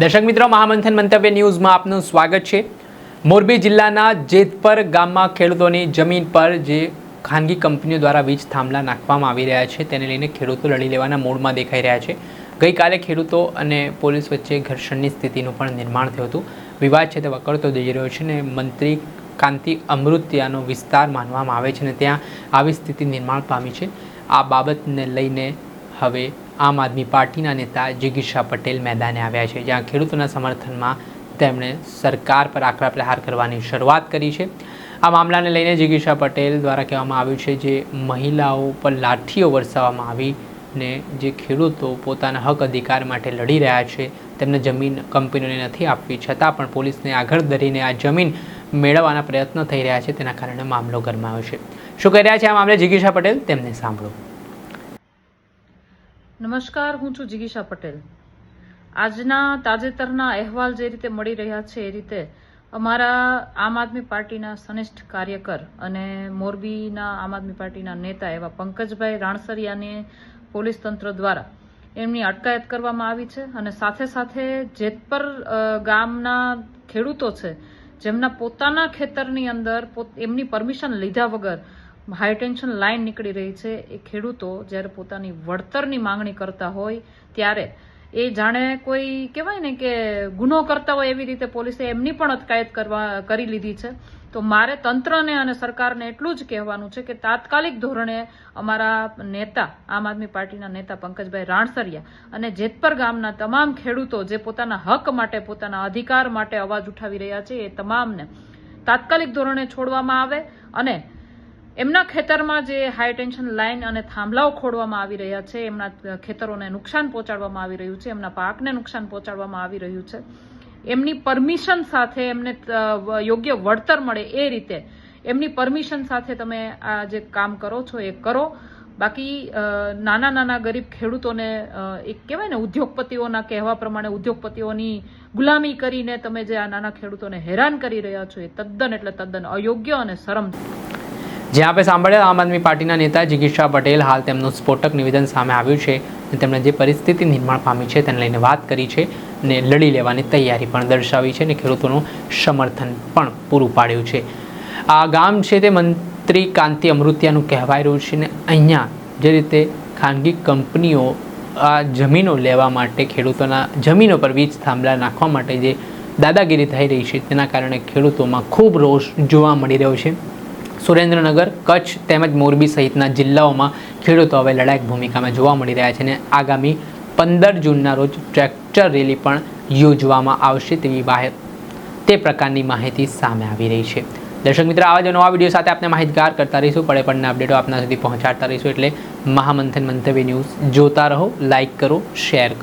દર્શક મિત્રો, મહામંથન મંતવ્ય ન્યૂઝમાં આપનું સ્વાગત છે। મોરબી જિલ્લાના જેતપર ગામમાં ખેડૂતોની જમીન પર જે ખાનગી કંપનીઓ દ્વારા વીજ થાંભલા નાખવામાં આવી રહ્યા છે તેને લઈને ખેડૂતો લડી લેવાના મૂડમાં દેખાઈ રહ્યા છે। ગઈકાલે ખેડૂતો અને પોલીસ વચ્ચે ઘર્ષણની સ્થિતિનું પણ નિર્માણ થયું હતું। વિવાદ છે તે વકરતો જઈ રહ્યો છે અને મંત્રી કાંતિ અમૃતિયાનો વિસ્તાર માનવામાં આવે છે અને ત્યાં આવી સ્થિતિ નિર્માણ પામી છે। આ બાબતને લઈને હવે આમ આદમી પાર્ટીના નેતા જિગીશા પટેલ મેદાને આવ્યા છે, જ્યાં ખેડૂતોના સમર્થનમાં તેમણે સરકાર પર આકરા પ્રહાર કરવાની શરૂઆત કરી છે। આ મામલાને લઈને જિગીશા પટેલ દ્વારા કહેવામાં આવ્યું છે જે મહિલાઓ પર લાઠીઓ વરસાવવામાં આવીને જે ખેડૂતો પોતાના હક અધિકાર માટે લડી રહ્યા છે તેમને જમીન કંપનીઓને નથી આપવી છતાં પણ પોલીસને આગળ ધરીને આ જમીન મેળવવાના પ્રયત્નો થઈ રહ્યા છે, તેના કારણે મામલો ગરમાયો છે। શું કહી રહ્યા છે આ મામલે જિગીશા પટેલ, તેમને સાંભળો। નમસ્કાર, હું છું જિગીશા પટેલ। આજના તાજેતરના અહેવાલ જે રીતે મળી રહ્યા છે એ રીતે અમારા આમ આદમી પાર્ટીના સનિષ્ઠ કાર્યકર અને મોરબીના આમ આદમી પાર્ટીના નેતા એવા પંકજભાઈ રાણસરિયાને પોલીસ તંત્ર દ્વારા એમની અટકાયત કરવામાં આવી છે અને સાથે સાથે જેતપર ગામના ખેડૂતો છે જેમના પોતાના ખેતરની અંદર એમની પરમિશન લીધા વગર હાઈ ટેન્શન લાઇન નીકળી રહી છે, એ ખેડૂતો જ્યારે પોતાની વળતરની માંગણી કરતા હોય ત્યારે એ જાણે કોઈ કહેવાય ને કે ગુનો કરતા હોય એવી રીતે પોલીસે એમની પણ અટકાયત કરી લીધી છે। તો મારે તંત્રને અને સરકારને એટલું જ કહેવાનું છે કે તાત્કાલિક ધોરણે અમારા નેતા આમ આદમી પાર્ટીના નેતા પંકજભાઈ રાણસરિયા અને જેતપર ગામના તમામ ખેડૂતો જે પોતાના હક માટે, પોતાના અધિકાર માટે અવાજ ઉઠાવી રહ્યા છે એ તમામને તાત્કાલિક ધોરણે છોડવામાં આવે અને એમના ખેતરમાં જે હાઈ ટેન્શન લાઇન અને થાંભલાઓ ખોડવામાં આવી રહ્યા છે, એમના ખેતરોને નુકસાન પહોંચાડવામાં આવી રહ્યું છે, એમના પાકને નુકસાન પહોંચાડવામાં આવી રહ્યું છે, એમની પરમિશન સાથે એમને યોગ્ય વળતર મળે એ રીતે એમની પરમિશન સાથે તમે આ જે કામ કરો છો એ કરો। બાકી નાના નાના ગરીબ ખેડૂતોને એક કહેવાય ને ઉદ્યોગપતિઓના કહેવા પ્રમાણે ઉદ્યોગપતિઓની ગુલામી કરીને તમે જે આ નાના ખેડૂતોને હેરાન કરી રહ્યા છો એ તદ્દન એટલે તદ્દન અયોગ્ય અને શરમ। જ્યાં આપણે સાંભળ્યા આમ આદમી પાર્ટીના નેતા જિગીશા પટેલ હાલ તેમનું સ્ફોટક નિવેદન સામે આવ્યું છે અને તેમણે જે પરિસ્થિતિ નિર્માણ પામી છે તેને લઈને વાત કરી છે અને લડી લેવાની તૈયારી પણ દર્શાવી છે અને ખેડૂતોનું સમર્થન પણ પૂરું પાડ્યું છે। આ ગામ છે તે મંત્રી કાંતિ અમૃતિયાનું કહેવાય રહ્યું છે અને અહીંયા જે રીતે ખાનગી કંપનીઓ આ જમીનો લેવા માટે ખેડૂતોના જમીનો પર વીજ થાંભલા નાખવા માટે જે દાદાગીરી થઈ રહી છે તેના કારણે ખેડૂતોમાં ખૂબ રોષ જોવા મળી રહ્યો છે। સુરેન્દ્રનગર, કચ્છ તેમજ મોરબી સહિતના જિલ્લાઓમાં ખેડૂતો હવે લડાયક ભૂમિકામાં જોવા મળી રહ્યા છે અને આગામી 15 જૂનના રોજ ટ્રેક્ટર રેલી પણ યોજવામાં આવશે તે પ્રકારની માહિતી સામે આવી રહી છે। દર્શક મિત્રો, આવા જ નવા વિડીયો સાથે આપણે માહિતગાર કરતા રહીશું, પડે પડના અપડેટો આપના સુધી પહોંચાડતા રહીશું, એટલે મહામંથન મંતવ્ય ન્યૂઝ જોતા રહો, લાઇક કરો, શેર કરો।